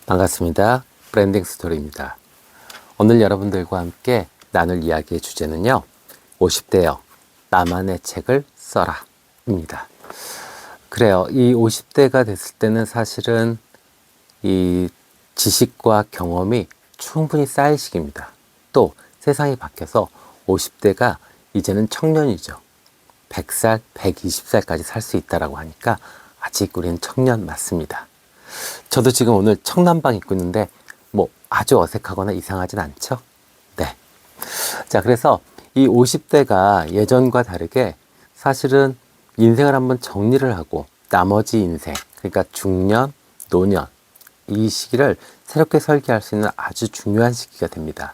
반갑습니다. 브랜딩 스토리입니다. 오늘 여러분들과 함께 나눌 이야기의 주제는요. 50대여 나만의 책을 써라 입니다. 그래요. 이 50대가 됐을 때는 사실은 이 지식과 경험이 충분히 쌓일 시기입니다. 또 세상이 바뀌어서 50대가 이제는 청년이죠. 100살, 120살까지 살 수 있다고 하니까 아직 우리는 청년 맞습니다. 저도 지금 오늘 청남방 입고 있는데 뭐 아주 어색하거나 이상하진 않죠? 네. 자, 그래서 이 50대가 예전과 다르게 사실은 인생을 한번 정리를 하고 나머지 인생, 그러니까 중년, 노년, 이 시기를 새롭게 설계할 수 있는 아주 중요한 시기가 됩니다.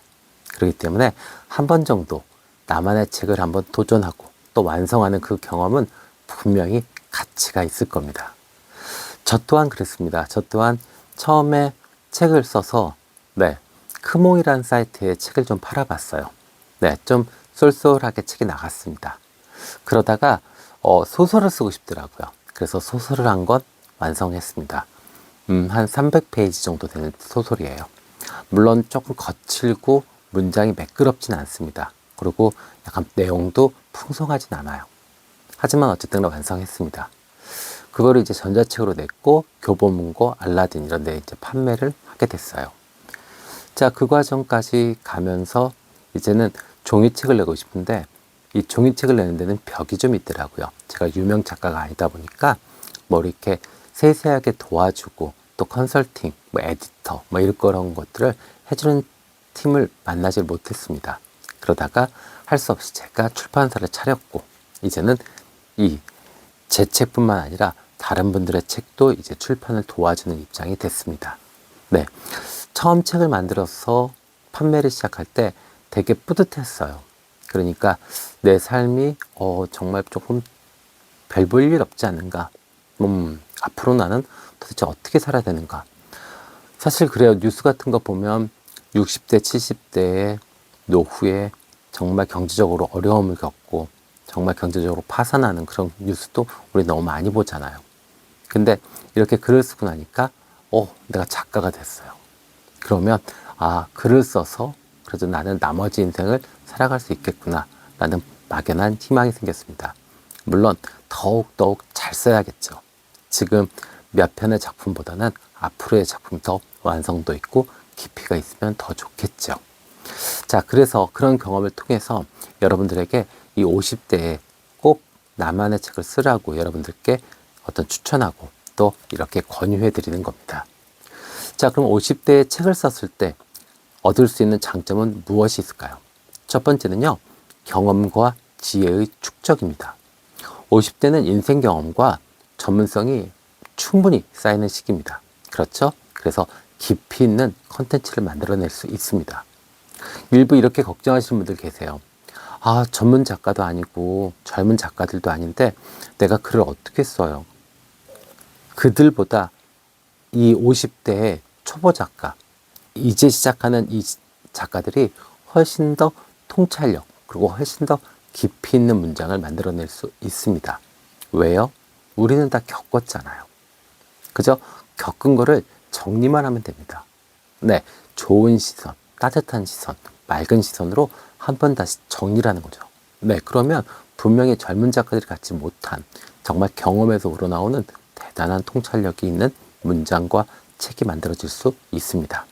그렇기 때문에 한 번 정도 나만의 책을 한번 도전하고 또 완성하는 그 경험은 분명히 가치가 있을 겁니다. 저 또한 그랬습니다. 저 또한 처음에 책을 써서 크몽이라는 사이트에 책을 좀 팔아봤어요. 좀 쏠쏠하게 책이 나갔습니다. 그러다가 소설을 쓰고 싶더라고요. 그래서 소설을 한 권 완성했습니다. 한 300페이지 정도 되는 소설이에요. 물론 조금 거칠고 문장이 매끄럽진 않습니다. 그리고 약간 내용도 풍성하진 않아요. 하지만 어쨌든 완성했습니다. 그거를 이제 전자책으로 냈고 교보문고, 알라딘 이런 데 이제 판매를 하게 됐어요. 자, 그 과정까지 가면서 이제는 종이책을 내고 싶은데 이 종이책을 내는 데는 벽이 좀 있더라고요. 제가 유명 작가가 아니다 보니까 뭐 이렇게 세세하게 도와주고 또 컨설팅, 뭐 에디터, 뭐 이런 그런 것들을 해주는 팀을 만나지 못했습니다. 그러다가 할 수 없이 제가 출판사를 차렸고 이제는 제 책뿐만 아니라 다른 분들의 책도 이제 출판을 도와주는 입장이 됐습니다. 처음 책을 만들어서 판매를 시작할 때 되게 뿌듯했어요. 그러니까 내 삶이 정말 조금 별 볼 일 없지 않은가. 앞으로 나는 도대체 어떻게 살아야 되는가. 사실 그래요. 뉴스 같은 거 보면 60대, 70대의 노후에 정말 경제적으로 어려움을 겪고 정말 경제적으로 파산하는 그런 뉴스도 우리 너무 많이 보잖아요. 근데 이렇게 글을 쓰고 나니까 내가 작가가 됐어요. 그러면 글을 써서 그래도 나는 나머지 인생을 살아갈 수 있겠구나 라는 막연한 희망이 생겼습니다. 물론 더욱 잘 써야겠죠. 지금 몇 편의 작품보다는 앞으로의 작품이 더 완성도 있고 깊이가 있으면 더 좋겠죠. 자, 그래서 그런 경험을 통해서 여러분들에게 이 50대에 꼭 나만의 책을 쓰라고 여러분들께 어떤 추천하고 또 이렇게 권유해 드리는 겁니다. 자, 그럼 50대에 책을 썼을 때 얻을 수 있는 장점은 무엇이 있을까요? 첫 번째는요, 경험과 지혜의 축적입니다. 50대는 인생 경험과 전문성이 충분히 쌓이는 시기입니다. 그렇죠? 그래서 깊이 있는 컨텐츠를 만들어낼 수 있습니다. 일부 이렇게 걱정하시는 분들 계세요. 전문 작가도 아니고 젊은 작가들도 아닌데 내가 글을 어떻게 써요? 그들보다 이 50대의 초보 작가, 이제 시작하는 이 작가들이 훨씬 더 통찰력 그리고 훨씬 더 깊이 있는 문장을 만들어낼 수 있습니다. 왜요? 우리는 다 겪었잖아요. 그죠? 겪은 거를 정리만 하면 됩니다. 좋은 시선, 따뜻한 시선, 맑은 시선으로 한 번 다시 정리를 하는 거죠. 그러면 분명히 젊은 작가들이 갖지 못한 정말 경험에서 우러나오는 대단한 통찰력이 있는 문장과 책이 만들어질 수 있습니다.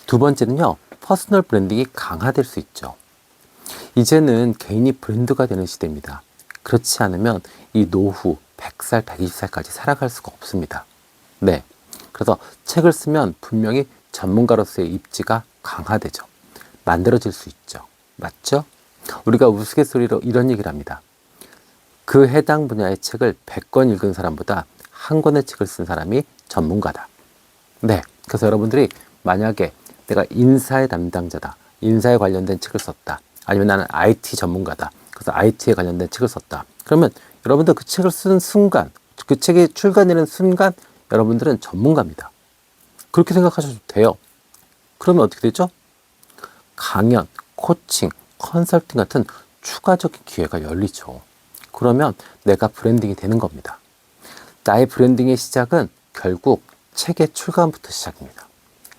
두 번째는요, 퍼스널 브랜딩이 강화될 수 있죠. 이제는 개인이 브랜드가 되는 시대입니다. 그렇지 않으면 이 노후 100살, 120살까지 살아갈 수가 없습니다. 그래서 책을 쓰면 분명히 전문가로서의 입지가 강화되죠. 만들어질 수 있죠. 맞죠? 우리가 우스갯소리로 이런 얘기를 합니다. 그 해당 분야의 책을 100권 읽은 사람보다 한 권의 책을 쓴 사람이 전문가다. 그래서 여러분들이 만약에 내가 인사의 담당자다. 인사에 관련된 책을 썼다. 아니면 나는 IT 전문가다. 그래서 IT에 관련된 책을 썼다. 그러면 여러분들 그 책을 쓰는 순간, 그 책이 출간되는 순간 여러분들은 전문가입니다. 그렇게 생각하셔도 돼요. 그러면 어떻게 되죠? 강연, 코칭, 컨설팅 같은 추가적인 기회가 열리죠. 그러면 내가 브랜딩이 되는 겁니다. 나의 브랜딩의 시작은 결국 책의 출간부터 시작입니다.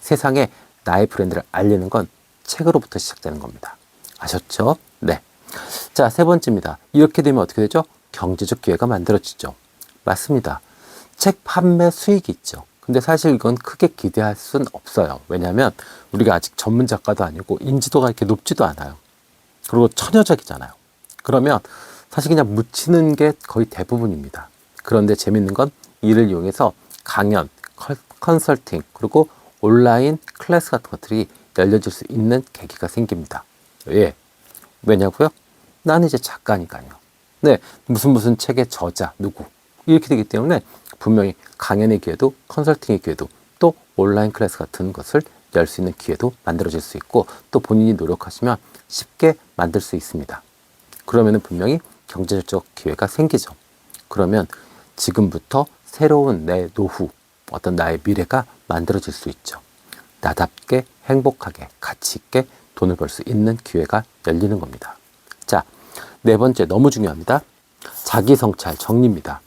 세상에 나의 브랜드를 알리는 건 책으로부터 시작되는 겁니다. 아셨죠? 네. 자, 세 번째입니다. 이렇게 되면 어떻게 되죠? 경제적 기회가 만들어지죠. 맞습니다. 책 판매 수익이 있죠. 근데 사실 이건 크게 기대할 순 없어요. 왜냐하면 우리가 아직 전문 작가도 아니고 인지도가 이렇게 높지도 않아요. 그리고 천여적이잖아요. 그러면 사실 그냥 묻히는 게 거의 대부분입니다. 그런데 재밌는 건 이를 이용해서 강연, 컨설팅, 그리고 온라인 클래스 같은 것들이 열려질 수 있는 계기가 생깁니다. 왜? 왜냐고요? 나는 이제 작가니까요. 네, 무슨 책의 저자, 누구 이렇게 되기 때문에 분명히 강연의 기회도 컨설팅의 기회도 또 온라인 클래스 같은 것을 열 수 있는 기회도 만들어질 수 있고 또 본인이 노력하시면 쉽게 만들 수 있습니다. 그러면 분명히 경제적 기회가 생기죠. 그러면 지금부터 새로운 내 노후, 어떤 나의 미래가 만들어질 수 있죠. 나답게 행복하게 가치 있게 돈을 벌 수 있는 기회가 열리는 겁니다. 자, 네 번째 너무 중요합니다. 자기 성찰 정리입니다.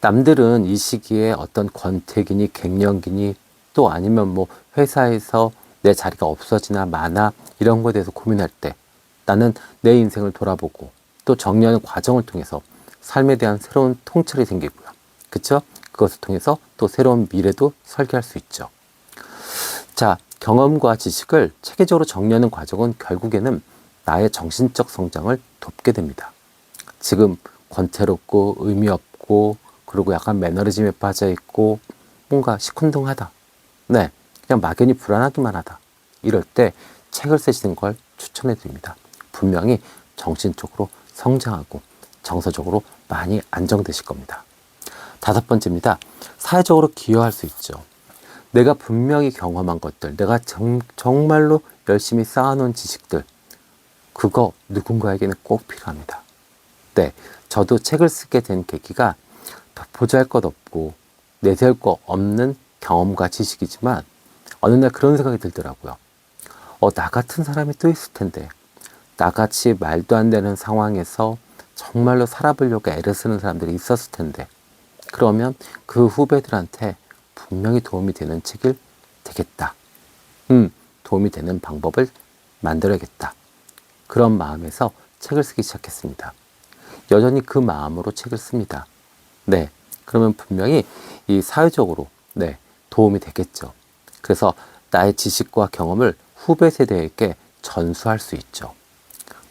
남들은 이 시기에 어떤 권태기니 갱년기니 또 아니면 뭐 회사에서 내 자리가 없어지나 마나 이런 거에 대해서 고민할 때 나는 내 인생을 돌아보고 또 정리하는 과정을 통해서 삶에 대한 새로운 통찰이 생기고요. 그쵸? 그것을 통해서 또 새로운 미래도 설계할 수 있죠. 자, 경험과 지식을 체계적으로 정리하는 과정은 결국에는 나의 정신적 성장을 돕게 됩니다. 지금 권태롭고 의미 없고 그리고 약간 매너리즘에 빠져 있고 뭔가 시큰둥하다. 네, 그냥 막연히 불안하기만 하다. 이럴 때 책을 쓰시는 걸 추천해 드립니다. 분명히 정신적으로 성장하고 정서적으로 많이 안정되실 겁니다. 다섯 번째입니다. 사회적으로 기여할 수 있죠. 내가 분명히 경험한 것들, 내가 정말로 열심히 쌓아놓은 지식들, 그거 누군가에게는 꼭 필요합니다. 네, 저도 책을 쓰게 된 계기가 보잘것없고 내세울 거 없는 경험과 지식이지만 어느 날 그런 생각이 들더라고요. 나 같은 사람이 또 있을 텐데 나같이 말도 안 되는 상황에서 정말로 살아보려고 애를 쓰는 사람들이 있었을 텐데 그러면 그 후배들한테 분명히 도움이 되는 책이 되겠다. 도움이 되는 방법을 만들어야겠다. 그런 마음에서 책을 쓰기 시작했습니다. 여전히 그 마음으로 책을 씁니다. 네, 그러면 분명히 이 사회적으로 네, 도움이 되겠죠. 그래서 나의 지식과 경험을 후배 세대에게 전수할 수 있죠.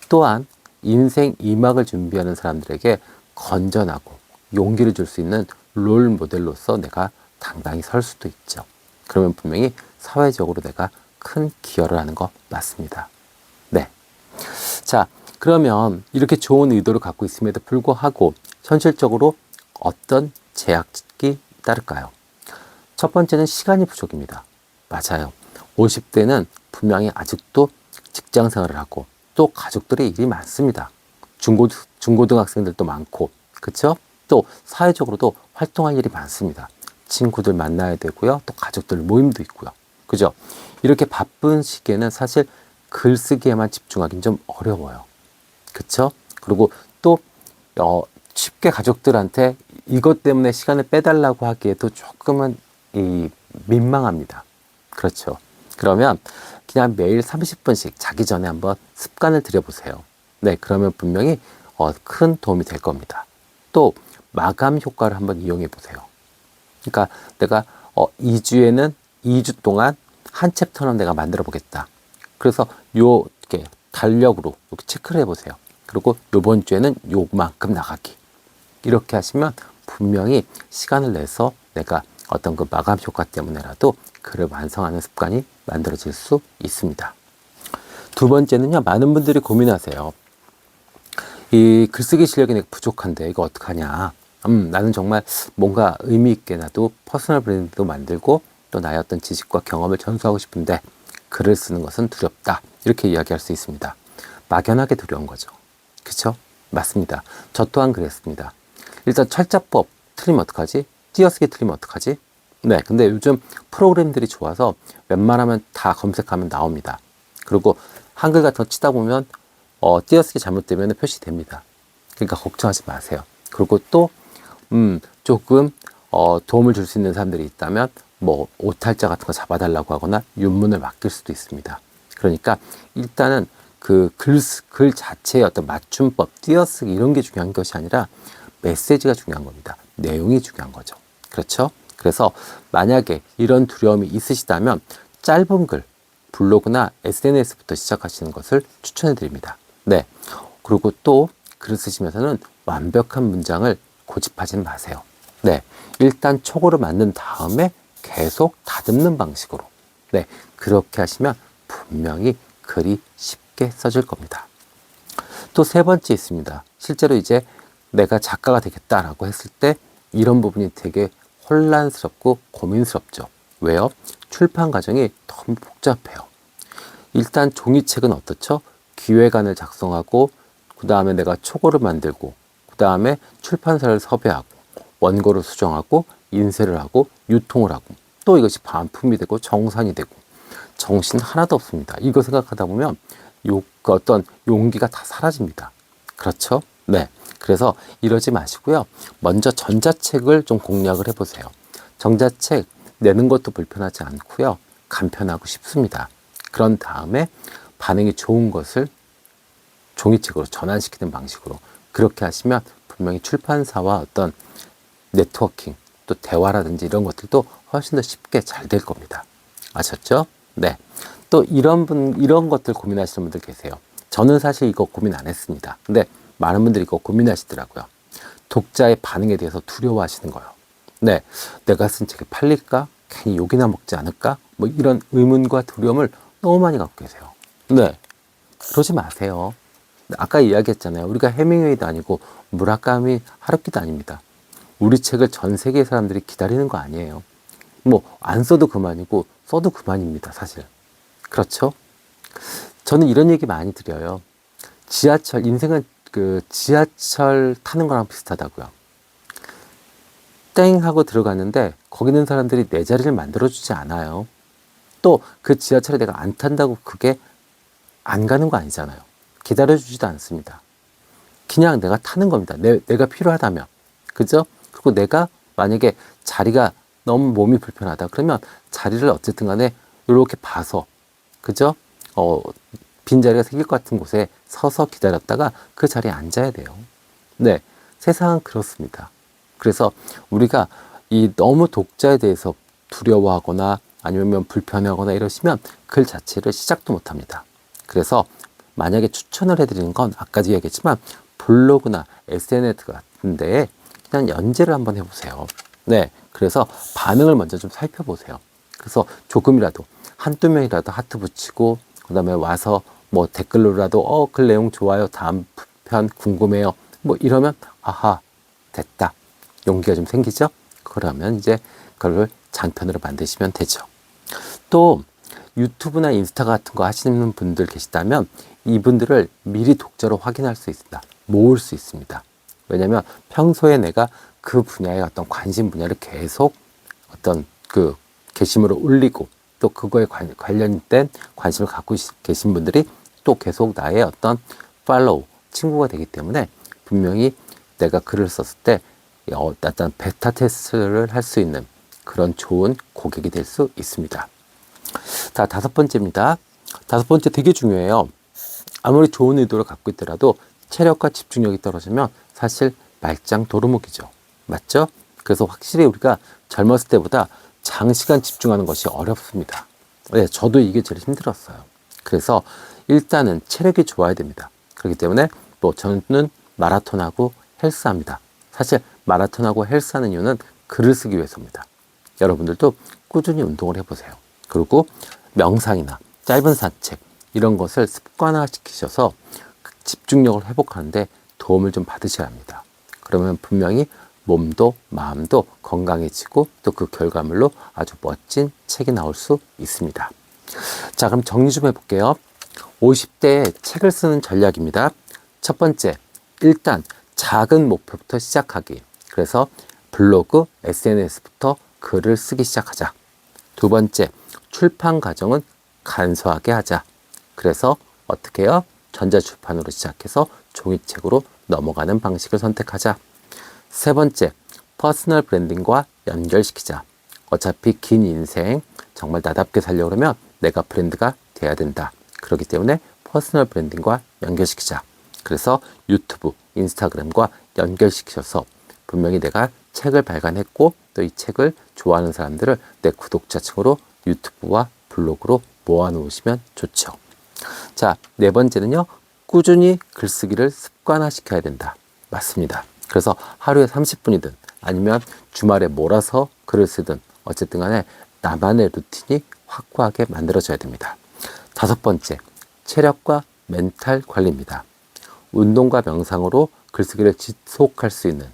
또한 인생 2막을 준비하는 사람들에게 건전하고 용기를 줄 수 있는 롤 모델로서 내가 당당히 설 수도 있죠. 그러면 분명히 사회적으로 내가 큰 기여를 하는 거 맞습니다. 네. 자, 그러면 이렇게 좋은 의도를 갖고 있음에도 불구하고 현실적으로 어떤 제약이 따를까요? 첫 번째는 시간이 부족입니다. 맞아요. 50대는 분명히 아직도 직장 생활을 하고 또 가족들의 일이 많습니다. 중고등학생들도 많고, 그쵸? 또 사회적으로도 활동할 일이 많습니다. 친구들 만나야 되고요. 또 가족들 모임도 있고요. 그죠? 이렇게 바쁜 시기에는 사실 글쓰기에만 집중하기는 좀 어려워요. 그쵸? 그리고 또 쉽게 가족들한테 이것 때문에 시간을 빼달라고 하기에도 조금은 민망합니다. 그렇죠? 그러면 그냥 매일 30분씩 자기 전에 한번 습관을 들여보세요. 네, 그러면 분명히 큰 도움이 될 겁니다. 또 마감 효과를 한번 이용해 보세요. 그러니까 내가 2주에는 2주 동안 한 챕터는 내가 만들어 보겠다. 그래서 이렇게 달력으로 이렇게 체크를 해보세요. 그리고 이번 주에는 요만큼 나가기. 이렇게 하시면 분명히 시간을 내서 내가 어떤 그 마감 효과 때문에라도 글을 완성하는 습관이 만들어질 수 있습니다. 두 번째는요, 많은 분들이 고민하세요. 이 글쓰기 실력이 내가 부족한데 이거 어떡하냐. 나는 정말 뭔가 의미 있게 나도 퍼스널 브랜드도 만들고 또 나의 어떤 지식과 경험을 전수하고 싶은데 글을 쓰는 것은 두렵다. 이렇게 이야기할 수 있습니다. 막연하게 두려운 거죠. 그쵸? 맞습니다. 저 또한 그랬습니다. 일단 철자법 틀리면 어떡하지? 띄어쓰기 틀리면 어떡하지? 네, 근데 요즘 프로그램들이 좋아서 웬만하면 다 검색하면 나옵니다. 그리고 한글 같은 거 치다 보면 띄어쓰기 잘못되면 표시됩니다. 그러니까 걱정하지 마세요. 그리고 또 조금 도움을 줄 수 있는 사람들이 있다면 뭐 오탈자 같은 거 잡아달라고 하거나 윤문을 맡길 수도 있습니다. 그러니까 일단은 그 글 자체의 어떤 맞춤법, 띄어쓰기 이런 게 중요한 것이 아니라 메시지가 중요한 겁니다. 내용이 중요한 거죠. 그렇죠? 그래서 만약에 이런 두려움이 있으시다면 짧은 글, 블로그나 SNS부터 시작하시는 것을 추천해 드립니다. 네. 그리고 또 글을 쓰시면서는 완벽한 문장을 고집하지는 마세요. 네. 일단 촉으로 만든 다음에 계속 다듬는 방식으로. 네. 그렇게 하시면 분명히 글이 쉽게 써질 겁니다. 또 세 번째 있습니다. 실제로 이제 내가 작가가 되겠다라고 했을 때 이런 부분이 되게 혼란스럽고 고민스럽죠. 왜요? 출판 과정이 너무 복잡해요. 일단 종이책은 어떻죠? 기획안을 작성하고 그 다음에 내가 초고를 만들고 그 다음에 출판사를 섭외하고 원고를 수정하고 인쇄를 하고 유통을 하고 또 이것이 반품이 되고 정산이 되고 정신 하나도 없습니다. 이거 생각하다 보면 어떤 용기가 다 사라집니다. 그렇죠? 네. 그래서 이러지 마시고요. 먼저 전자책을 좀 공략을 해보세요. 전자책 내는 것도 불편하지 않고요. 간편하고 쉽습니다. 그런 다음에 반응이 좋은 것을 종이책으로 전환시키는 방식으로 그렇게 하시면 분명히 출판사와 어떤 네트워킹 또 대화라든지 이런 것들도 훨씬 더 쉽게 잘 될 겁니다. 아셨죠? 네. 또 이런 것들 고민하시는 분들 계세요. 저는 사실 이거 고민 안 했습니다. 근데 많은 분들이 이거 고민하시더라고요. 독자의 반응에 대해서 두려워하시는 거예요. 네. 내가 쓴 책이 팔릴까? 괜히 욕이나 먹지 않을까? 뭐 이런 의문과 두려움을 너무 많이 갖고 계세요. 네. 그러지 마세요. 아까 이야기했잖아요. 우리가 해밍웨이도 아니고 무라카미 하루키도 아닙니다. 우리 책을 전 세계 사람들이 기다리는 거 아니에요. 뭐 안 써도 그만이고 써도 그만입니다. 사실. 그렇죠? 저는 이런 얘기 많이 드려요. 인생은 그 지하철 타는 거랑 비슷하다고요. 땡 하고 들어갔는데 거기 있는 사람들이 내 자리를 만들어주지 않아요. 또 그 지하철에 내가 안 탄다고 그게 안 가는 거 아니잖아요. 기다려주지도 않습니다. 그냥 내가 타는 겁니다. 내가 필요하다면. 그죠? 그리고 내가 만약에 자리가 너무 몸이 불편하다. 그러면 자리를 어쨌든 간에 이렇게 봐서, 그죠? 빈자리가 생길 것 같은 곳에 서서 기다렸다가 그 자리에 앉아야 돼요. 네. 세상은 그렇습니다. 그래서 우리가 이 너무 독자에 대해서 두려워하거나 아니면 불편해하거나 이러시면 글 자체를 시작도 못 합니다. 그래서 만약에 추천을 해드리는 건 아까도 얘기했지만 블로그나 SNS 같은 데에 그냥 연재를 한번 해보세요. 네. 그래서 반응을 먼저 좀 살펴보세요. 그래서 조금이라도 한두 명이라도 하트 붙이고 그 다음에 와서 뭐 댓글로라도 글 내용 좋아요. 다음 편 궁금해요. 뭐 이러면 아하 됐다. 용기가 좀 생기죠? 그러면 이제 그걸 장편으로 만드시면 되죠. 또 유튜브나 인스타 같은 거 하시는 분들 계시다면 이분들을 미리 독자로 확인할 수 있습니다. 모을 수 있습니다. 왜냐하면 평소에 내가 그 분야의 어떤 관심 분야를 계속 어떤 그 게시물을 올리고 또 그거에 관련된 관심을 갖고 계신 분들이 또 계속 나의 어떤 팔로우, 친구가 되기 때문에 분명히 내가 글을 썼을 때 어떤 베타 테스트를 할 수 있는 그런 좋은 고객이 될 수 있습니다. 자, 다섯 번째입니다. 다섯 번째 되게 중요해요. 아무리 좋은 의도를 갖고 있더라도 체력과 집중력이 떨어지면 사실 말짱 도루묵이죠. 맞죠? 그래서 확실히 우리가 젊었을 때보다 장시간 집중하는 것이 어렵습니다. 네, 저도 이게 제일 힘들었어요. 그래서 일단은 체력이 좋아야 됩니다. 그렇기 때문에 뭐 저는 마라톤하고 헬스합니다. 사실 마라톤하고 헬스하는 이유는 글을 쓰기 위해서입니다. 여러분들도 꾸준히 운동을 해보세요. 그리고 명상이나 짧은 산책 이런 것을 습관화시키셔서 집중력을 회복하는데 도움을 좀 받으셔야 합니다. 그러면 분명히 몸도 마음도 건강해지고 또 그 결과물로 아주 멋진 책이 나올 수 있습니다. 자, 그럼 정리 좀 해볼게요. 50대에 책을 쓰는 전략입니다. 첫 번째, 일단 작은 목표부터 시작하기. 그래서 블로그, SNS부터 글을 쓰기 시작하자. 두 번째, 출판 과정은 간소하게 하자. 그래서 어떻게 해요? 전자출판으로 시작해서 종이책으로 넘어가는 방식을 선택하자. 세 번째, 퍼스널 브랜딩과 연결시키자. 어차피 긴 인생 정말 나답게 살려고 그러면 내가 브랜드가 돼야 된다. 그렇기 때문에 퍼스널 브랜딩과 연결시키자. 그래서 유튜브, 인스타그램과 연결시켜서 분명히 내가 책을 발간했고 또 이 책을 좋아하는 사람들을 내 구독자층으로 유튜브와 블로그로 모아놓으시면 좋죠. 자, 네 번째는요. 꾸준히 글쓰기를 습관화시켜야 된다. 맞습니다. 그래서 하루에 30분이든 아니면 주말에 몰아서 글을 쓰든 어쨌든 간에 나만의 루틴이 확고하게 만들어져야 됩니다. 다섯 번째, 체력과 멘탈 관리입니다. 운동과 명상으로 글쓰기를 지속할 수 있는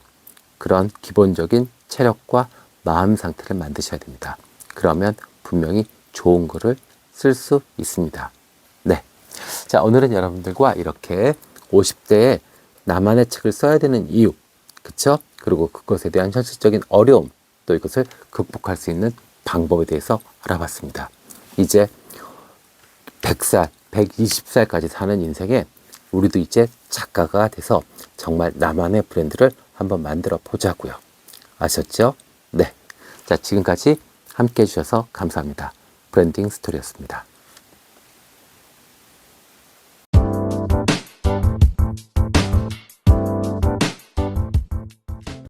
그런 기본적인 체력과 마음 상태를 만드셔야 됩니다. 그러면 분명히 좋은 글을 쓸 수 있습니다. 네. 자, 오늘은 여러분들과 이렇게 50대에 나만의 책을 써야 되는 이유, 그쵸? 그리고 그것에 대한 현실적인 어려움, 또 이것을 극복할 수 있는 방법에 대해서 알아봤습니다. 이제 100살, 120살까지 사는 인생에 우리도 이제 작가가 돼서 정말 나만의 브랜드를 한번 만들어 보자고요. 아셨죠? 네. 자, 지금까지 함께 해주셔서 감사합니다. 브랜딩 스토리였습니다.